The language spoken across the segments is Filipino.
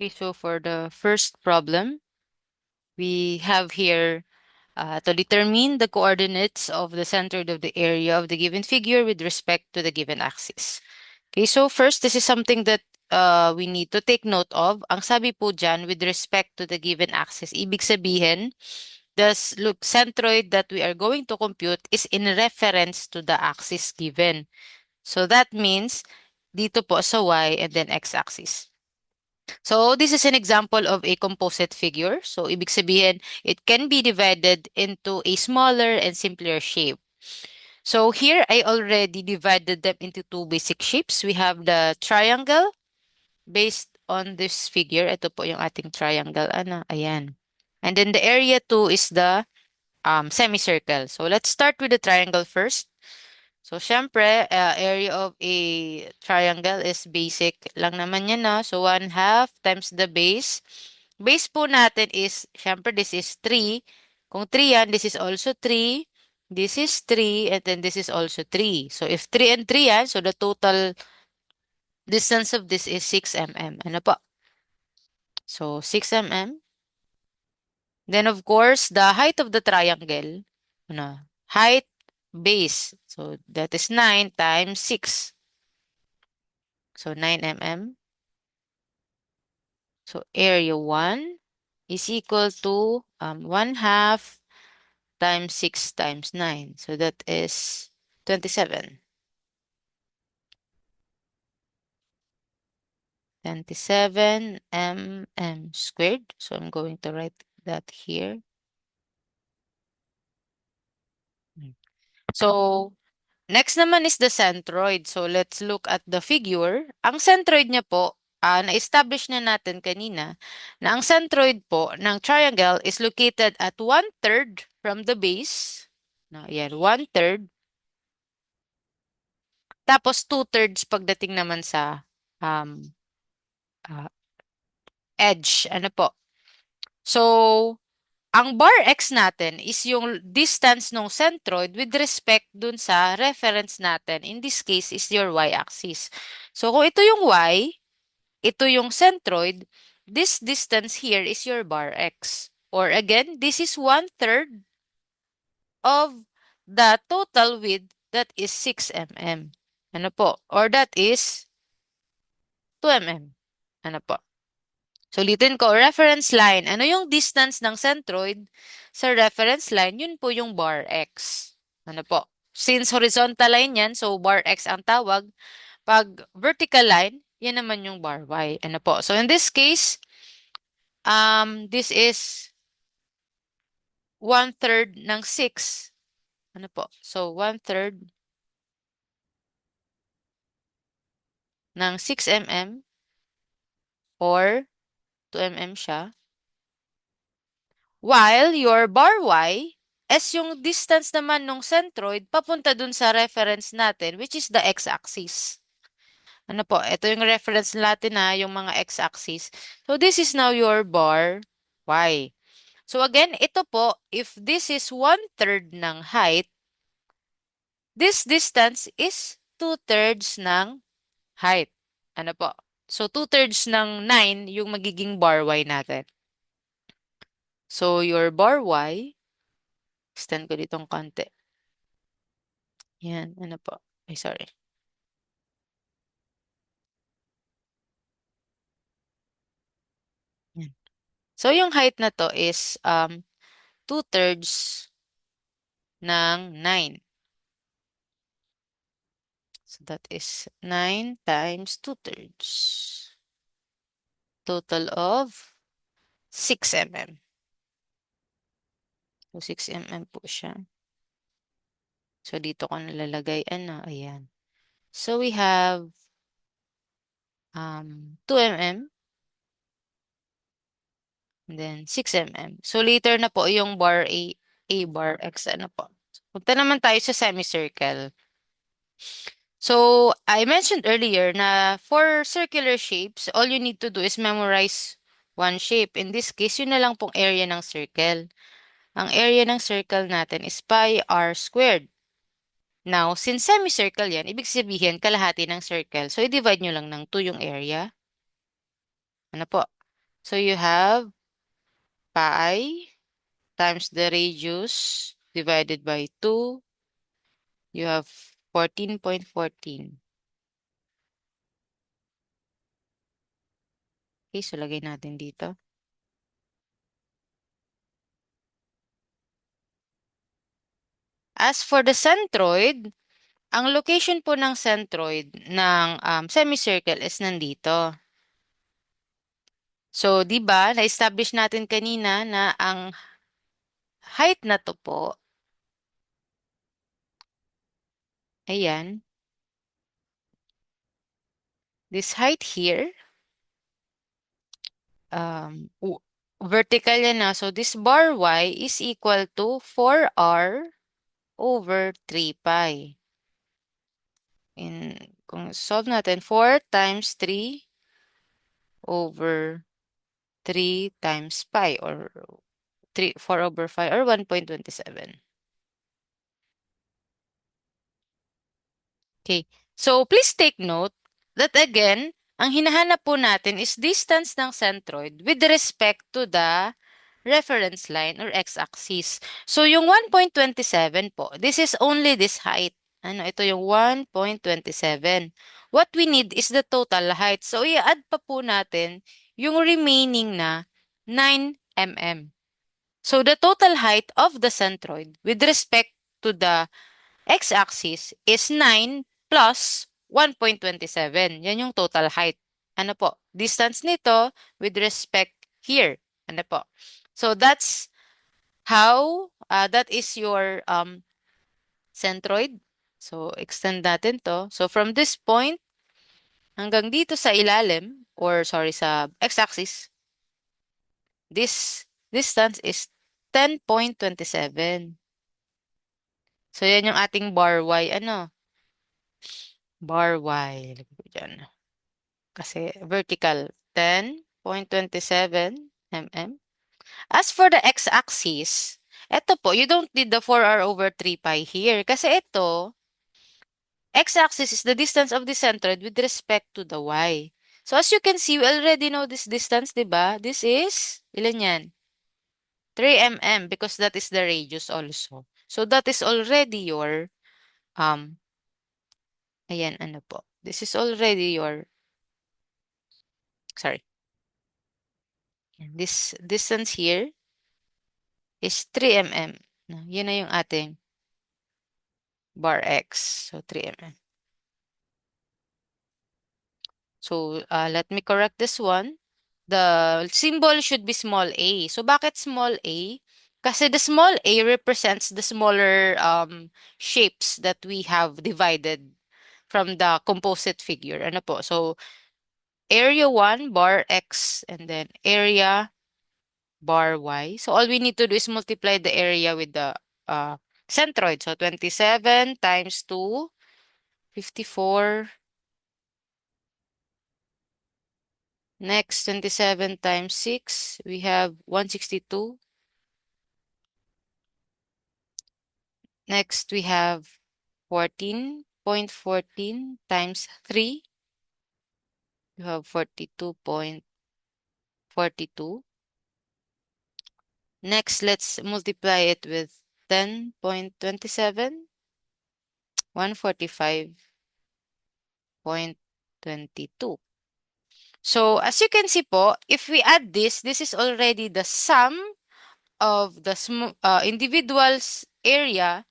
Okay, so for the first problem, we have here to determine the coordinates of the center of the area of the given figure with respect to the given axis. Okay, so first, this is something that we need to take note of. Ang sabi po dyan, with respect to the given axis, ibig sabihin, look, centroid that we are going to compute is in reference to the axis given. So that means, dito po sa y and then x-axis. So this is an example of a composite figure. So ibig sabihin, it can be divided into a smaller and simpler shape. So here, I already divided them into two basic shapes. We have the triangle based on this figure. Ito po yung ating triangle. Ano? Ayan. And then the area 2 is the semicircle. So let's start with the triangle first. So, syempre, area of a triangle is basic lang naman yan, no? So, 1/2 times the base. Base po natin is, syempre, this is 3. Kung 3 yan, this is also 3. This is 3, and then this is also 3. So, if 3 and 3 yan, so the total distance of this is 6 mm. Ano po? So, 6 mm. Then, of course, the height of the triangle, ano, height base. So, that is 9 times 6. So, 9 mm. So, area 1 is equal to 1/2 times 6 times 9. So, that is 27. 27 mm squared. So, I'm going to write that here. So, next naman is the centroid. So, let's look at the figure. Ang centroid niya po, na-establish na natin kanina, na ang centroid po ng triangle is located at 1/3 from the base. Na, yan, 1/3. Tapos 2/3 pagdating naman sa um, ah, edge. Ano po? So, ang bar x natin is yung distance ng centroid with respect dun sa reference natin. In this case is your y-axis. So, kung ito yung y, ito yung centroid, this distance here is your bar x. Or again, this is 1/3 of the total width that is 6 mm. Ano po? Or that is 2 mm. Ano po? So, ulitin ko, reference line. Ano yung distance ng centroid sa reference line? Yun po yung bar x. Ano po? Since horizontal line yan, so bar x ang tawag. Pag vertical line, yan naman yung bar y. Ano po? So, in this case, this is 1/3 ng 6. Ano po? So, 1/3 ng 6 mm or 2 mm siya. While your bar y is yung distance naman ng centroid papunta dun sa reference natin, which is the x-axis. Ano po? Ito yung reference natin na yung mga x-axis. So, this is now your bar y. So, again, ito po, if this is 1/3 ng height, this distance is 2/3 ng height. Ano po? So, 2/3 ng 9 yung magiging bar y natin. So, your bar y, extend ko ditong konti. Yan, ano po? Ay, sorry. Yan. So, yung height na to is 2/3 ng 9. So, that is 9 times 2/3. Total of 6 mm. So, 6 mm po siya. So, dito ko nalalagay, ayan. So, we have 2 mm and then 6 mm. So, later na po yung bar A bar X, ano po. Punta naman tayo sa semicircle. So, I mentioned earlier na for circular shapes, all you need to do is memorize one shape. In this case, yun na lang pong area ng circle. Ang area ng circle natin is pi r squared. Now, since semicircle yan, ibig sabihin kalahati ng circle. So, i-divide nyo lang ng 2 yung area. Ano po? So you have pi times the radius divided by 2. You have 14.14. Okay, so lagay natin dito. As for the centroid, ang location po ng centroid ng semicircle is nandito. So, di ba, na-establish natin kanina na ang height na to po, ayan, this height here, vertical yan na. So, this bar y is equal to 4r over 3 pi. Kung solve natin, 4 times 3 over 3 times pi or 4 over 5 or 1.27. Okay. So, please take note that again, ang hinahanap po natin is distance ng centroid with respect to the reference line or x-axis. So, yung 1.27 po, this is only this height. Ito yung 1.27. What we need is the total height. So, i-add pa po natin yung remaining na 9 mm. So, the total height of the centroid with respect to the x-axis is 9 plus 1.27. Yan yung total height. Ano po? Distance nito with respect here. Ano po? So that's how, that is your centroid. So extend natin to. So from this point hanggang dito sa ilalim, or sorry, sa x-axis, this distance is 10.27. So yan yung ating bar y, bar y. Lagay ko dyan. Kasi vertical, 10.27 mm. As for the x-axis, eto po, you don't need the 4r over 3 pi here. Kasi ito, x-axis is the distance of the centroid with respect to the y. So as you can see, we already know this distance, di ba? This is, ilan yan? 3 mm because that is the radius also. So that is already your, ayan, ano po. This is already your, sorry. This distance here is 3 mm. Yun na yung ating bar x. So, 3 mm. So, let me correct this one. The symbol should be small a. So, bakit small a? Kasi the small a represents the smaller shapes that we have divided from the composite figure. Ano po? So, area 1, bar x, and then area bar y. So, all we need to do is multiply the area with the centroid. So, 27 times 2, 54. Next, 27 times 6, we have 162. Next, we have 14.14 times 3. You have 42.42. Next, let's multiply it with 10.27, 145.22. So, as you can see po, if we add this is already the sum of the individual's area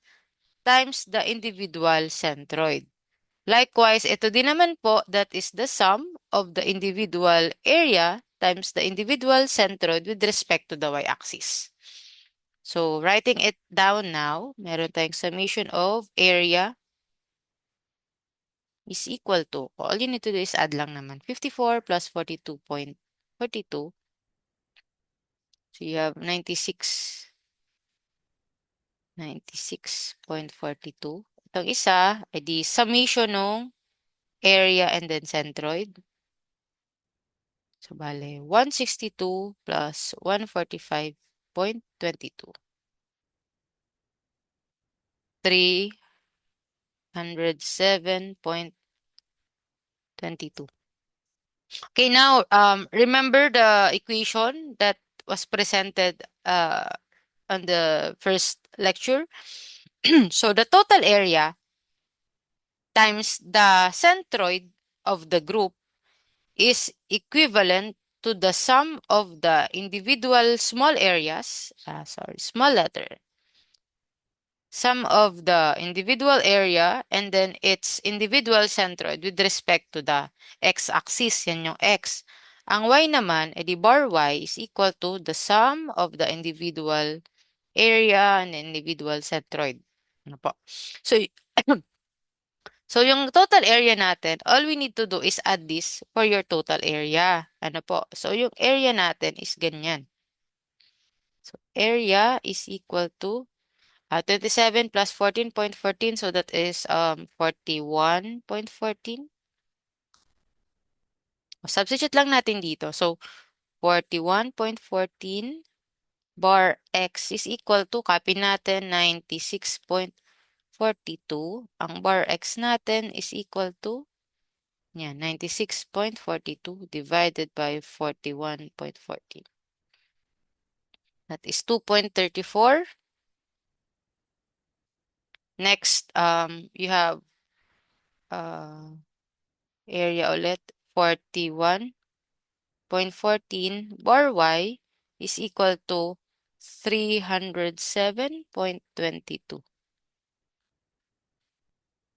times the individual centroid. Likewise, ito din naman po, that is the sum of the individual area times the individual centroid with respect to the y-axis. So, writing it down now, meron tayong summation of area is equal to, all you need to do is add lang naman, 54 plus 42.42. So, you have 96.42. Itong isa, ay di summation ng area and then centroid. So, bale, 162 plus 145.22. 307.22. Okay, now remember the equation that was presented on the first lecture. So the total area times the centroid of the group is equivalent to the sum of the individual small areas, small letter, sum of the individual area and then its individual centroid with respect to the x-axis, yan yung x. Ang y naman, edi bar y is equal to the sum of the individual area and individual centroid. Ano po? So, so yung total area natin, all we need to do is add this for your total area. Ano po? So yung area natin is ganyan. So area is equal to 27 plus 14.14, so that is 41.14. Substitute lang natin dito. So 41.14 bar x is equal to, copy natin, 96.42. Ang bar x natin is equal to, yan, 96.42 divided by 41.14. That is 2.34. Next, you have area ulit, 41.14 bar y is equal to 307.22.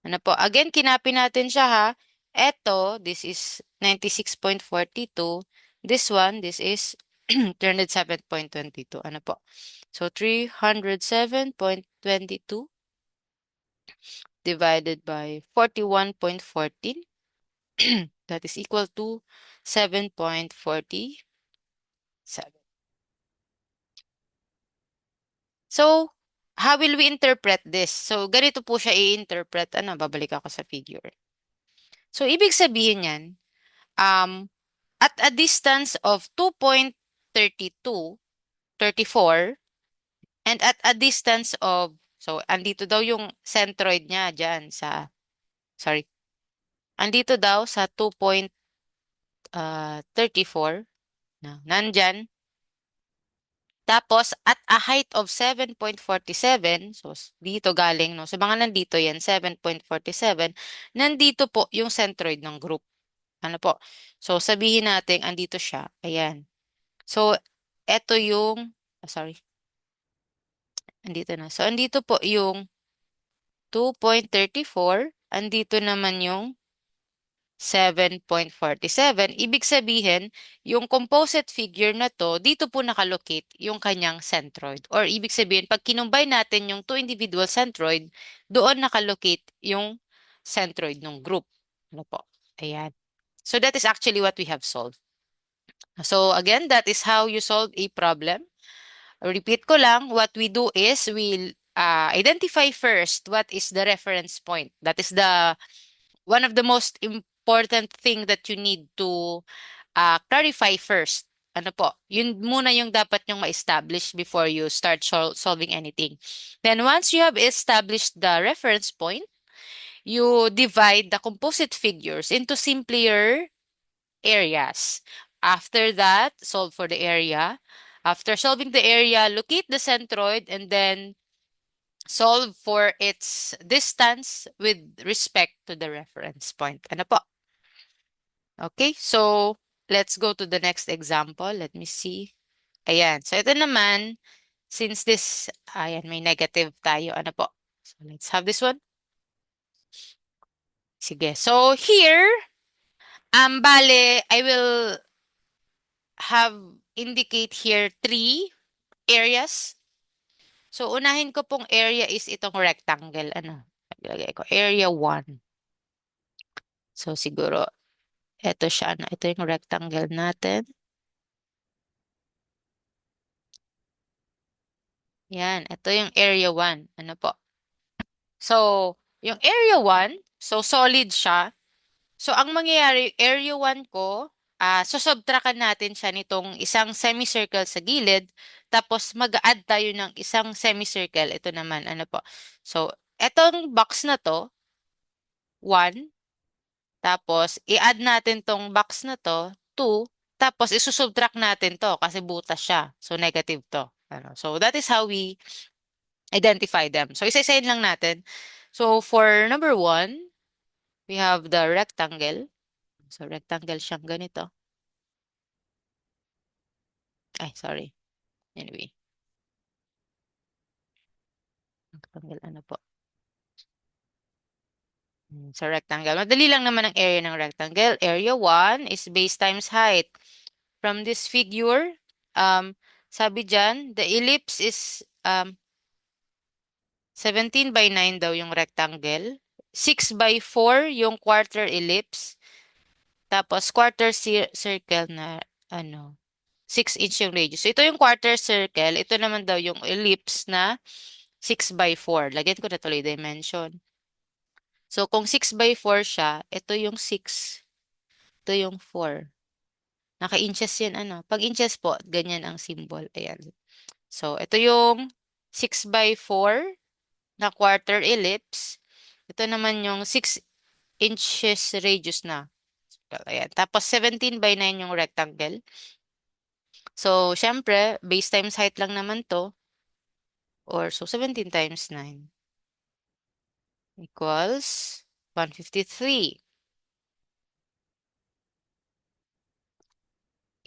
Ano po? Again, kinapin natin siya ha. Eto, this is 96.42. This one, this is 307.22. Ano po? So, 307.22 divided by 41.14. That is equal to 7.47. So, how will we interpret this? So, ganito po siya i-interpret. Ano, babalik ako sa figure. So, ibig sabihin yan, at a distance of 2.3234 and at a distance of, so, andito daw yung centroid niya dyan sa, sorry, andito daw sa 2.34, nandyan. Tapos, at a height of 7.47, so dito galing, no? So, mga nandito yan, 7.47, nandito po yung centroid ng group. Ano po? So, sabihin natin, andito siya. Ayan. So, eto yung, sorry, andito na. So, andito po yung 2.34, andito naman yung 7.47. Ibig sabihin, yung composite figure na to, dito po nakalocate yung kanyang centroid. Or ibig sabihin, pag kinumbine natin yung two individual centroid, doon nakalocate yung centroid ng group. Ano po? Ayan. So that is actually what we have solved. So again, that is how you solve a problem. Repeat ko lang, what we do is we'll identify first what is the reference point. That is the one of the most important thing that you need to clarify first. Ano po? Yun muna yung dapat nyong ma-establish before you start solving anything. Then once you have established the reference point, you divide the composite figures into simpler areas. After that, solve for the area. After solving the area, locate the centroid and then solve for its distance with respect to the reference point. Ano po? Okay, so let's go to the next example. Let me see. Ayan. So ito naman, since this, ayan, may negative tayo. Ano po? So let's have this one. Sige. So here, bale, I will have indicate here 3 areas. So unahin ko pong area is itong rectangle. Ano? Ilagay ko, area 1. So siguro, ito siya. Ano? Ito yung rectangle natin. Yan. Ito yung area 1. Ano po? So, yung area 1, so solid siya. So, ang mangyayari, area 1 ko, susubtrakan natin siya nitong isang semicircle sa gilid, tapos mag-add tayo ng isang semicircle. Ito naman, ano po. So, etong box na to, 1, Tapos, i-add natin tong box na to, 2. Tapos, isusubtract natin to kasi butas siya. So, negative to. Ano? So, that is how we identify them. So, isa-isahin lang natin. So, for number 1, we have the rectangle. So, rectangle siyang ganito. Ay, sorry. Anyway. Rectangle, ano po? So, rectangle. Madali lang naman ang area ng rectangle. Area 1 is base times height. From this figure, sabi dyan, the ellipse is 17 by 9 daw yung rectangle. 6 by 4 yung quarter ellipse. Tapos, quarter circle na, 6 inch yung radius. So, ito yung quarter circle. Ito naman daw yung ellipse na 6 by 4. Lagyan ko na tuloy dimension. So, kung 6 by 4 siya, ito yung 6. Ito yung 4. Naka-inches yan, Pag inches po, ganyan ang symbol. Ayan. So, ito yung 6 by 4 na quarter ellipse. Ito naman yung 6 inches radius na. Ayan. Tapos, 17 by 9 yung rectangle. So, syempre, base times height lang naman to. So, 17 times 9 equals 153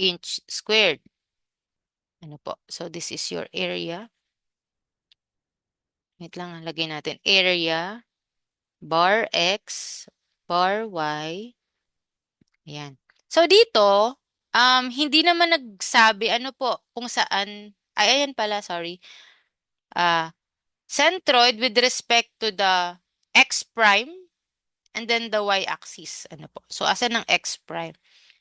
inch squared. Ano po? So, this is your area. Wait lang, lagay natin. Area, bar X, bar Y. Ayan. So, dito, hindi naman nagsabi ano po kung saan, ayan pala, sorry. Centroid with respect to the X prime and then the Y axis. Ano po? So, asan ang X prime?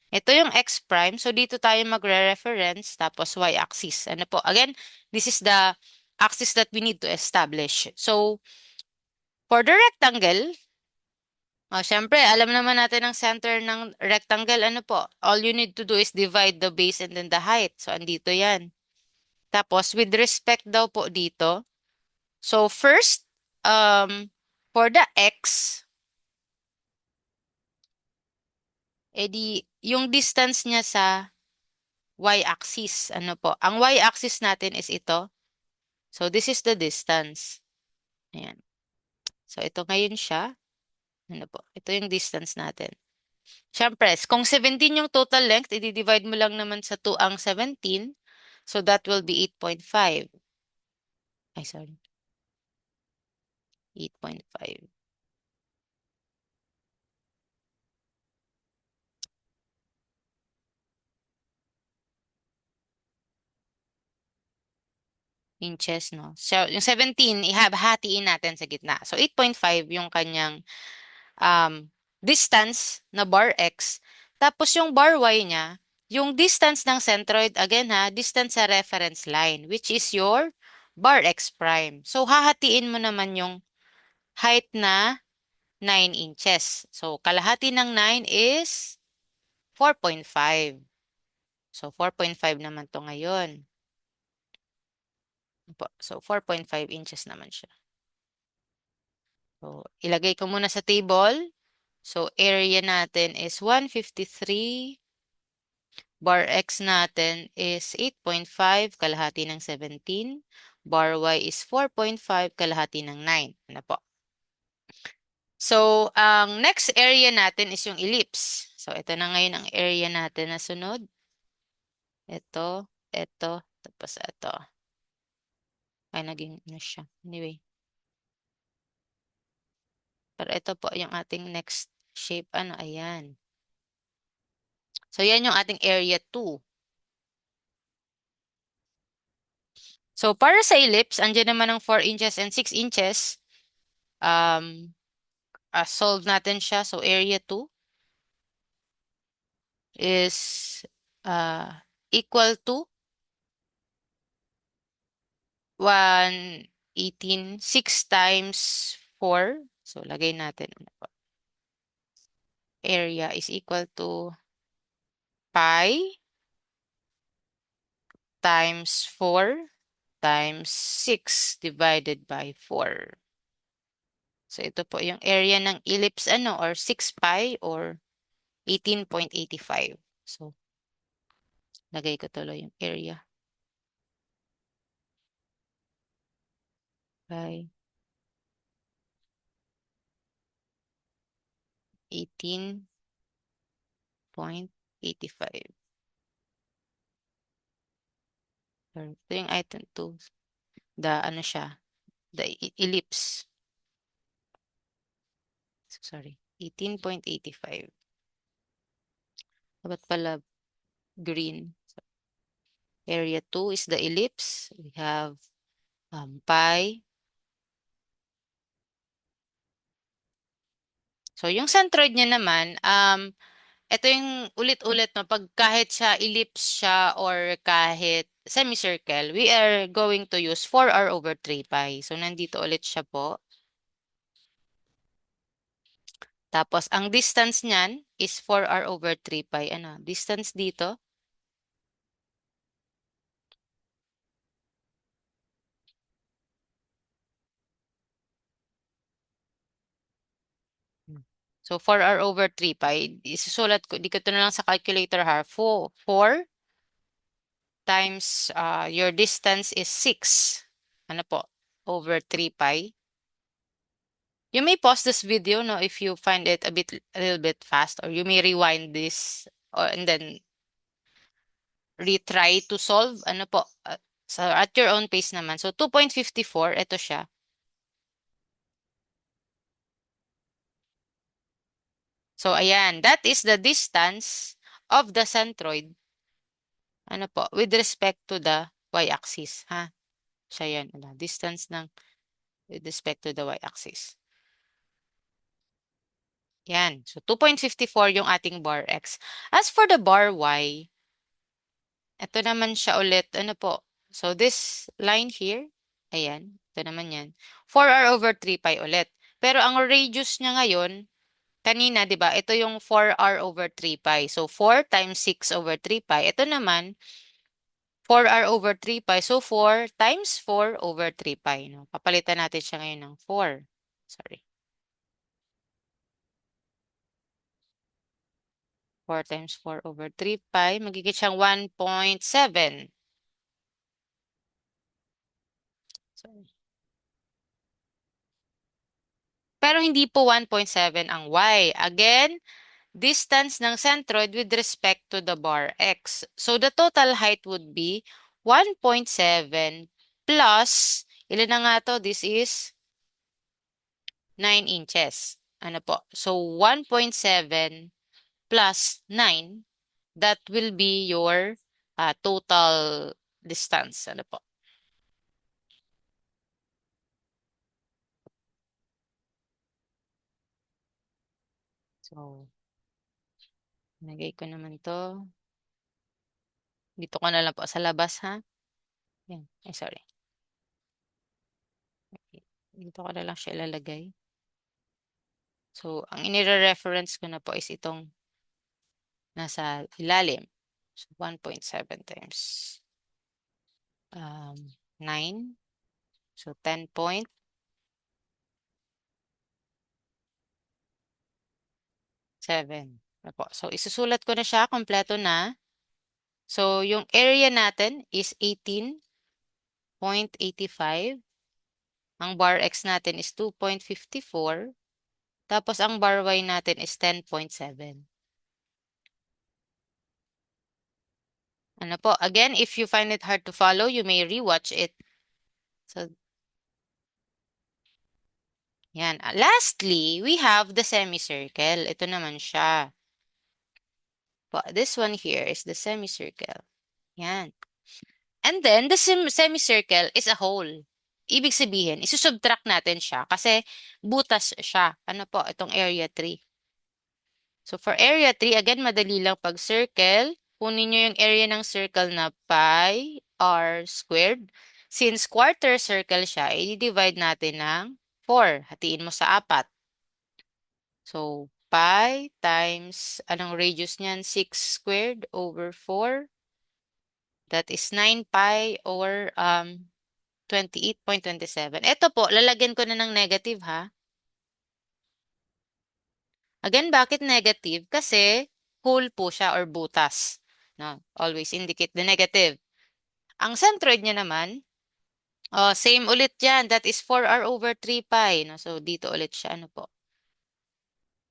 Ito yung X prime. So, dito tayo magre-reference tapos Y axis. Ano po? Again, this is the axis that we need to establish. So, for the rectangle, syempre, alam naman natin ang center ng rectangle. Ano po? All you need to do is divide the base and then the height. So, andito yan. Tapos, with respect daw po dito. So, first, for the X, yung distance niya sa y-axis. Ano po? Ang y-axis natin is ito. So, this is the distance. Ayan. So, ito ngayon siya. Ano po? Ito yung distance natin. Siyempre, kung 17 yung total length, i-divide mo lang naman sa 2 ang 17. So, that will be 8.5. Ay, sorry. 8.5 inches, no? So, yung 17, hatiin natin sa gitna. So, 8.5 yung kanyang distance na bar X. Tapos yung bar Y niya, yung distance ng centroid, again ha, distance sa reference line, which is your bar X prime. So, hahatiin mo naman yung height na 9 inches. So, kalahati ng 9 is 4.5. So, 4.5 naman to ngayon. So, 4.5 inches naman siya. So, ilagay ko muna sa table. So, area natin is 153. Bar X natin is 8.5, kalahati ng 17. Bar Y is 4.5, kalahati ng 9. Ano po? So, ang next area natin is yung ellipse. So, ito na ngayon ang area natin na sunod. Ito, tapos ito. Ay, naging ano siya. Anyway. Pero ito po yung ating next shape. Ayan. So, yan yung ating area 2. So, para sa ellipse, andyan naman ang 4 inches and 6 inches. Solve natin siya. So, area 2 is equal to 118. 6 times 4. So, lagay natin. Area is equal to pi times 4 times 6 divided by 4. So ito po yung area ng ellipse or 6 pi or 18.85. So lagay ko tuloy yung area. By 18.85. Ito yung item 2. The ellipse. Sorry, 18.85. Dapat pala green. So, area 2 is the ellipse. We have pi. So, yung centroid niya naman, ito yung ulit-ulit, no? Pag kahit siya ellipse siya or kahit semicircle, we are going to use 4r over 3 pi. So, nandito ulit siya po. Tapos, ang distance niyan is 4r over 3 pi. Ano? Distance dito? So, 4r over 3 pi. Isusulat ko, di ko ito na lang sa calculator ha. 4 times your distance is 6. Ano po? Over 3 pi. You may pause this video, no, if you find it a little bit fast, or you may rewind this and then retry to solve. Ano po? So, at your own pace naman. So, 2.54, ito siya. So, ayan. That is the distance of the centroid. Ano po? With respect to the y-axis. Ha? Siya yan. Ano, distance ng with respect to the y-axis. Yan. So, 2.54 yung ating bar x. As for the bar y, ito naman siya ulit. Ano po? So, this line here, ayan. Ito naman yan. 4r over 3 pi ulit. Pero ang radius niya ngayon, kanina, di ba? Ito yung 4r over 3 pi. So, 4 times 6 over 3 pi. Ito naman, 4r over 3 pi. So, 4 times 4 over 3 pi. No? Papalitan natin siya ngayon ng 4. Sorry. 4 times 4 over 3 pi. Magiging siyang 1.7. Sorry. Pero hindi po 1.7 ang y. Again, distance ng centroid with respect to the bar x. So, the total height would be 1.7 plus, ilan na nga to? This is 9 inches. Ano po? So, 1.7 plus 9, that will be your total distance. Ano po? So, nagay ko naman to. Dito ko na lang po sa labas, ha? Yan. Ay, sorry. Okay. Dito ko na lang siya ilalagay. So, ang inire-reference ko na po is itong nasa ilalim. So, 1.7 times 9. So, 10.7. Po. So, isusulat ko na siya. Kompleto na. So, yung area natin is 18.85. Ang bar x natin is 2.54. Tapos, ang bar y natin is 10.7. Ano po? Again, if you find it hard to follow, you may rewatch it. So, yan. Lastly, we have the semicircle. Ito naman siya. This one here is the semicircle. Yan. And then, the semicircle is a hole. Ibig sabihin, isusubtract natin siya kasi butas siya. Ano po? Itong area 3. So, for area 3, again, madali lang pag circle. Kunin nyo yung area ng circle na pi r squared. Since quarter circle siya, i-divide natin ng 4. Hatiin mo sa 4. So, pi times, anong radius niyan? 6 squared over 4. That is 9 pi or 28.27. Ito po, lalagyan ko na ng negative, ha? Again, bakit negative? Kasi whole po siya or butas. No? Always indicate the negative. Ang centroid niya naman, same ulit yan. That is 4r over 3 pi. No? So, dito ulit siya. Ano po?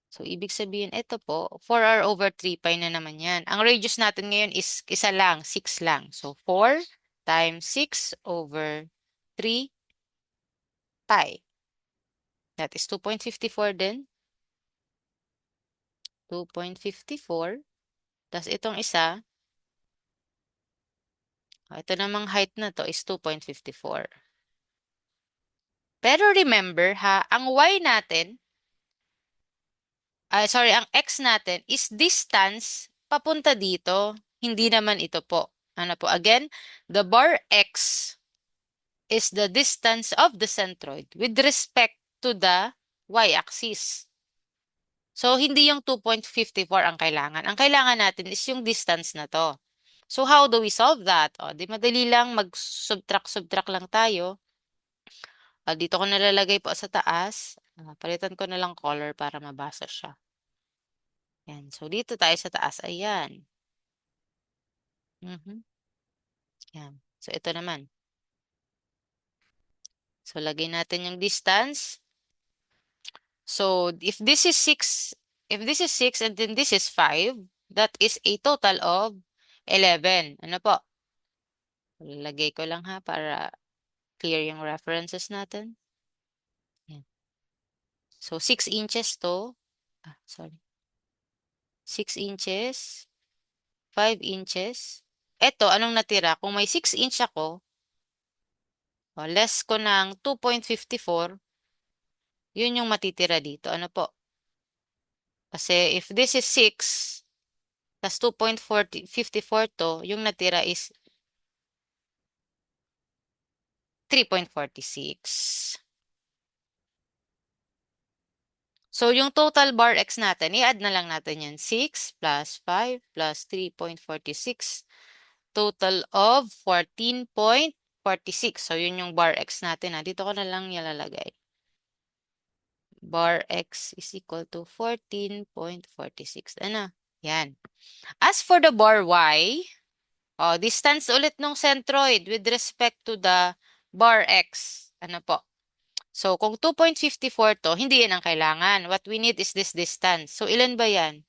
So, ibig sabihin, ito po, 4r over 3 pi na naman yan. Ang radius natin ngayon is isa lang, 6 lang. So, 4 times 6 over 3 pi. That is 2.54 din. 2.54. Tapos itong isa, ito namang height na to is 2.54. Pero remember ha, ang y natin, sorry, ang x natin is distance papunta dito. Hindi naman ito po. Ano po? Again, the bar x is the distance of the centroid with respect to the y-axis. So, hindi yung 2.54 ang kailangan. Ang kailangan natin is yung distance na to. So, how do we solve that? O, di madali lang, mag-subtract lang tayo. Dito ko nalalagay po sa taas. Palitan ko na lang color para mabasa siya. Yan. So, dito tayo sa taas. Ayan. Yan. So, ito naman. So, lagay natin yung distance. So, if this is 6 and then this is 5, that is a total of 11. Ano po? Lagay ko lang ha para clear yung references natin. Yan. So, 6 inches to. Sorry. 6 inches. 5 inches. Eto, anong natira? Kung may 6 inch ako, less ko ng 2.54, yun yung matitira dito. Ano po? Kasi if this is 6, plus 2.54 to, yung natira is 3.46. So, yung total bar x natin, i-add na lang natin yan. 6 plus 5 plus 3.46. Total of 14.46. So, yun yung bar x natin. Dito ko na lang nilalagay. Bar x is equal to 14.46. Ano? Yan. As for the bar y, distance ulit ng centroid with respect to the bar x. Ano po? So, kung 2.54 to, hindi yan ang kailangan. What we need is this distance. So, ilan ba yan?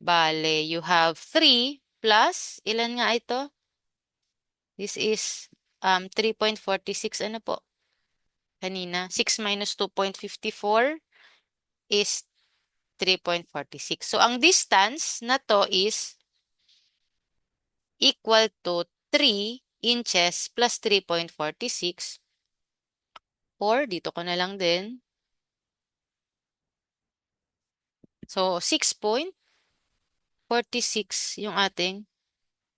Bale, you have 3 plus, ilan nga ito? This is 3.46. Ano po? Kanina, 6 minus 2.54 is 3.46. So, ang distance na to is equal to 3 inches plus 3.46. Or, dito ko na lang din. So, 6.46 yung ating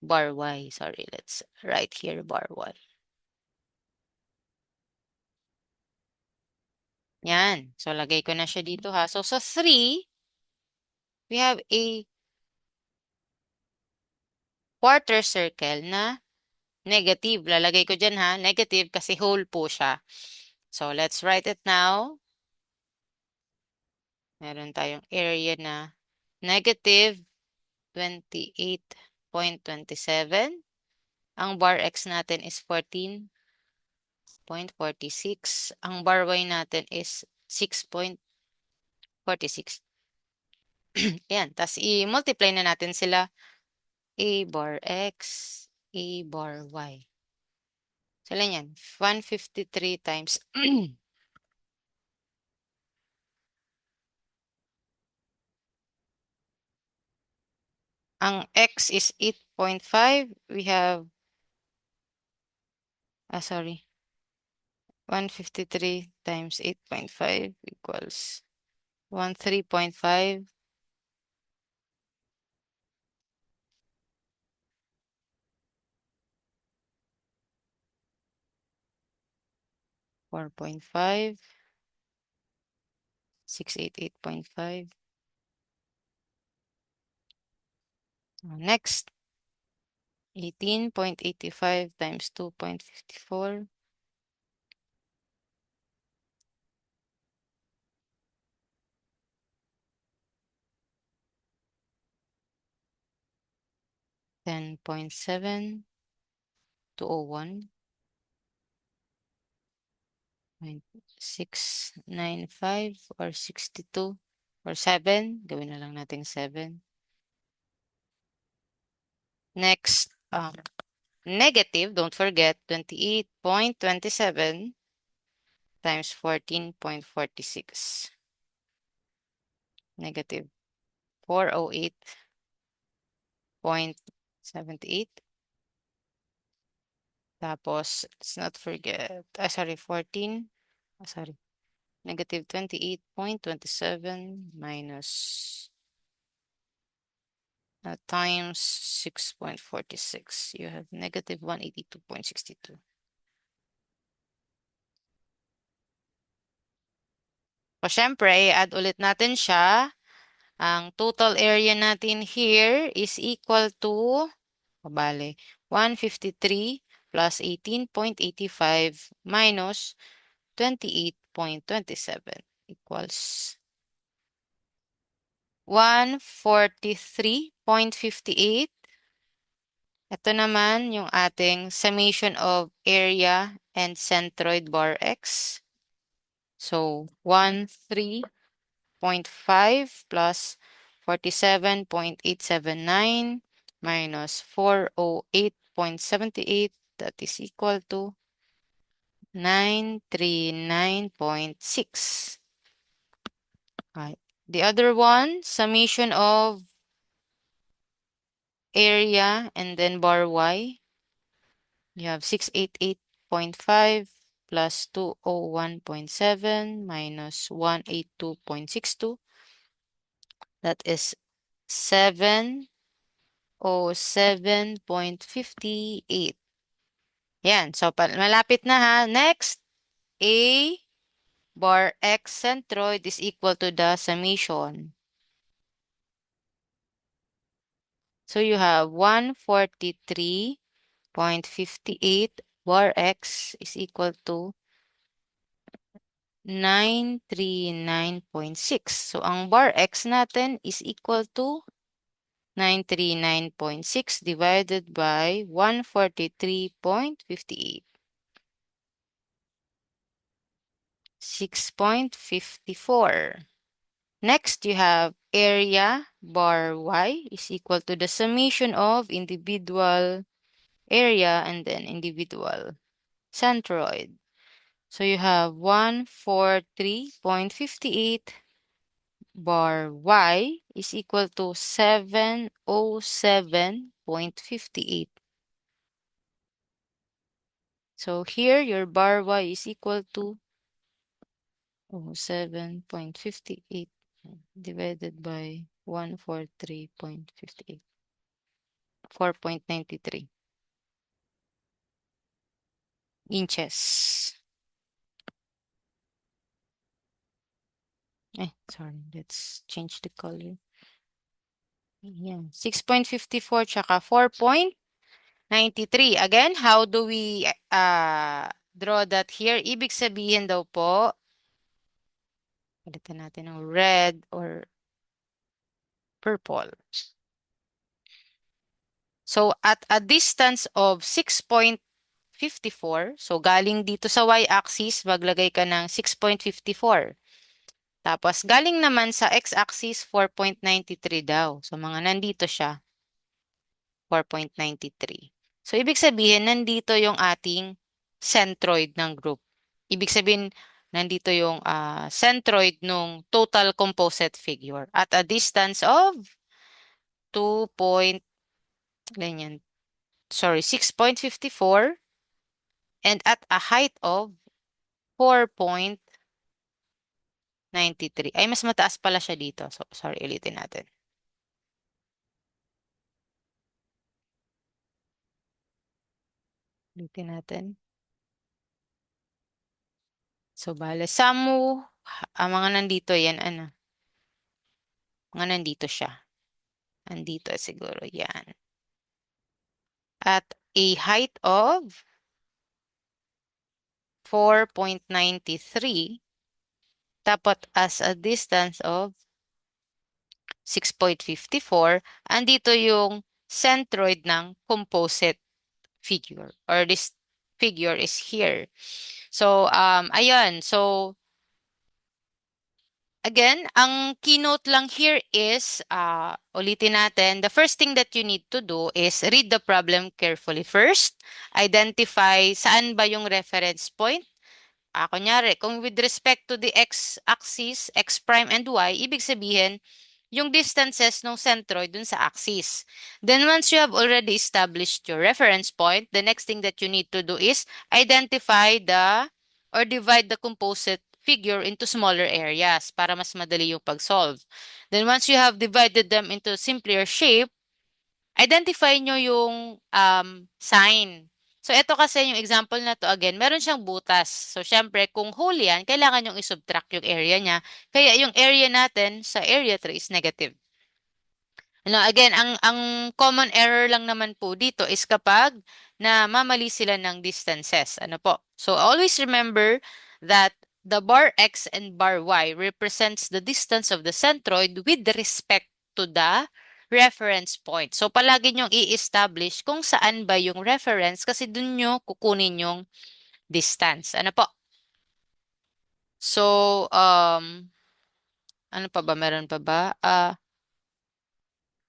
bar y. Sorry, let's write here bar y. Yan. So, lagay ko na siya dito ha. So, sa 3, we have a quarter circle na negative. Lalagay ko dyan ha. Negative kasi whole po siya. So, let's write it now. Meron tayong area na negative 28.27. Ang bar x natin is 14.46. Ang bar y natin is 6.46. Yan. Tapos, i-multiply na natin sila. A bar x, A bar y. So, lang yan. 153 times ang x is 8.5. We have, sorry. 153 times 8.5 equals 13.5. 4.5. 688.5. Next, 18.85 times 2.54. 10.7201. 695 or 62 or 7. Gawin na lang natin 7. Next, negative, don't forget, 28.27 times 14.46. Negative 408.78. Tapos, let's not forget, sorry, 14, sorry, negative 28.27 minus times 6.46. You have negative 182.62. O syempre, add ulit natin siya. Ang total area natin here is equal to, bale, 153 plus 18.85 minus 28.27 equals 143.58. Ito naman yung ating summation of area and centroid bar x. So, 13.5 plus 47.879 minus 408.78, that is equal to 939.6. Right. The other one, summation of area and then bar y. You have 688.5 plus 201.7 minus 182.62. That is 707.58. Yan. So, malapit na ha. Next, A bar X centroid is equal to the summation. So, you have 143.58 bar X is equal to 939.6. So, ang bar X natin is equal to 939.6 divided by 143.58. 6.54. Next, you have area bar y is equal to the summation of individual area and then individual centroid. So you have 143.58 bar y is equal to 707.58. So here your bar y is equal to 7.58 divided by 143.58. 4.93 inches. Sorry, let's change the color. Yan, 6.54 tsaka 4.93. Again, how do we draw that here? Ibig sabihin daw po, palitan natin ng red or purple. So, at a distance of 6.54, so galing dito sa y-axis, maglagay ka ng 6.54. Tapos, galing naman sa x-axis, 4.93 daw. So, mga nandito siya, 4.93. So, ibig sabihin, nandito yung ating centroid ng group. Ibig sabihin, nandito yung centroid ng total composite figure at a distance of 2. Ganyan. Sorry, 6.54 and at a height of 4.93. Ay, mas mataas pala siya dito. So, sorry, ulitin natin. Ulitin natin. So, bale, Samu, ang mga nandito, yan, ano? Mga nandito siya. Nandito siguro, yan. At a height of 4.93, dapat as a distance of 6.54, andito yung centroid ng composite figure, or this figure is here. So, ayun. So, again, ang keynote lang here is, ulitin natin, the first thing that you need to do is read the problem carefully first, identify saan ba yung reference point. Kunyari, kung with respect to the x-axis, x prime and y, ibig sabihin, yung distances ng centroid dun sa axis. Then once you have already established your reference point, the next thing that you need to do is identify or divide the composite figure into smaller areas para mas madali yung pag-solve. Then once you have divided them into simpler shape, identify nyo yung sign. So, ito kasi yung example na to, again, meron siyang butas. So, syempre, kung whole yan, kailangan yung isubtract yung area niya. Kaya yung area natin sa area 3 is negative. Again, ang common error lang naman po dito is kapag na mamali sila ng distances. Ano po? So, always remember that the bar x and bar y represents the distance of the centroid with respect to the reference point. So, palagi nyong i-establish kung saan ba yung reference kasi dun nyo kukunin yung distance. Ano po? So, ano pa ba? Meron pa ba?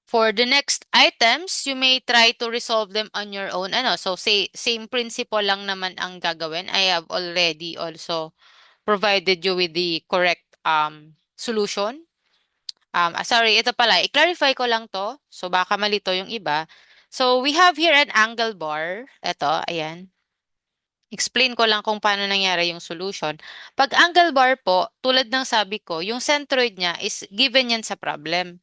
For the next items, you may try to resolve them on your own. So same principle lang naman ang gagawin. I have already also provided you with the correct solution. Sorry, ito pala. I-clarify ko lang to. So baka malito yung iba. So we have here an angle bar. Ito, ayan. Explain ko lang kung paano nangyari yung solution. Pag angle bar po, tulad ng sabi ko, yung centroid niya is given yan sa problem.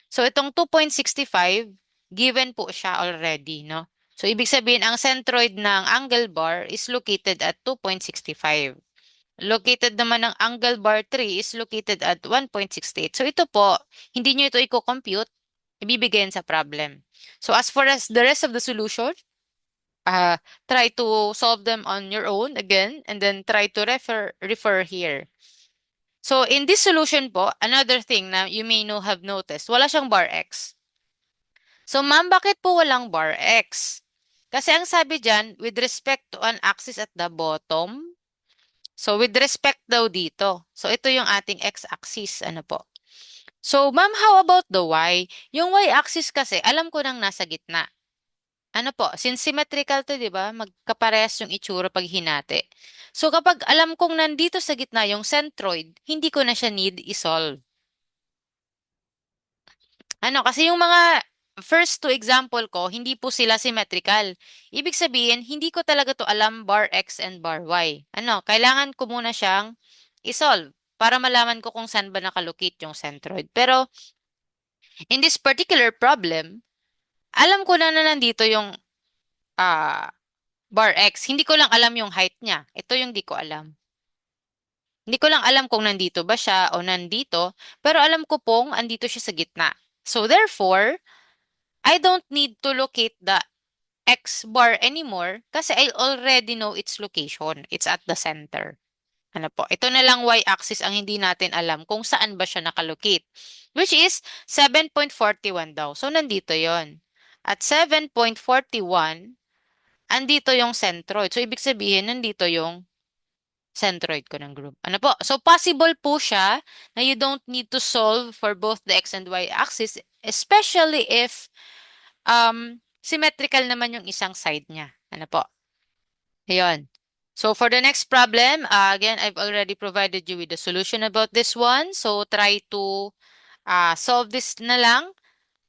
So, itong 2.65, given po siya already, no? So, ibig sabihin, ang centroid ng angle bar is located at 2.65. Located naman ng angle bar 3 is located at 1.68. So, ito po, hindi nyo ito i-compute, ibibigay sa problem. So, as far as the rest of the solution, try to solve them on your own again, and then try to refer here. So, in this solution po, another thing na you may have noticed, wala siyang bar x. So, ma'am, bakit po walang bar x? Kasi ang sabi dyan, with respect to an axis at the bottom. So, with respect daw dito. So, ito yung ating x-axis. Ano po? So, ma'am, how about the y? Yung y-axis kasi, alam ko nang nasa gitna. Ano po? Since symmetrical to, di ba? Magkaparehas yung itsura pag hinati. So, kapag alam kong nandito sa gitna yung centroid, hindi ko na siya need i-solve. Kasi yung mga first two example ko, hindi po sila symmetrical. Ibig sabihin, hindi ko talaga to alam bar x and bar y. Kailangan ko muna siyang isolve para malaman ko kung saan ba nakalocate yung centroid. Pero, in this particular problem, alam ko na nandito yung bar x. Hindi ko lang alam yung height niya. Ito yung di ko alam. Hindi ko lang alam kung nandito ba siya o nandito, pero alam ko pong andito siya sa gitna. So, therefore, I don't need to locate the X bar anymore kasi I already know its location. It's at the center. Ano po? Ito na lang y-axis ang hindi natin alam kung saan ba siya nakalocate. Which is 7.41 daw. So, nandito yon. At 7.41, andito yung centroid. So, ibig sabihin, nandito yung centroid ko ng group. Ano po? So, possible po siya na you don't need to solve for both the x and y axis, especially if symmetrical naman yung isang side niya. Ano po? Ayun. So, for the next problem, again, I've already provided you with the solution about this one. So, try to solve this na lang.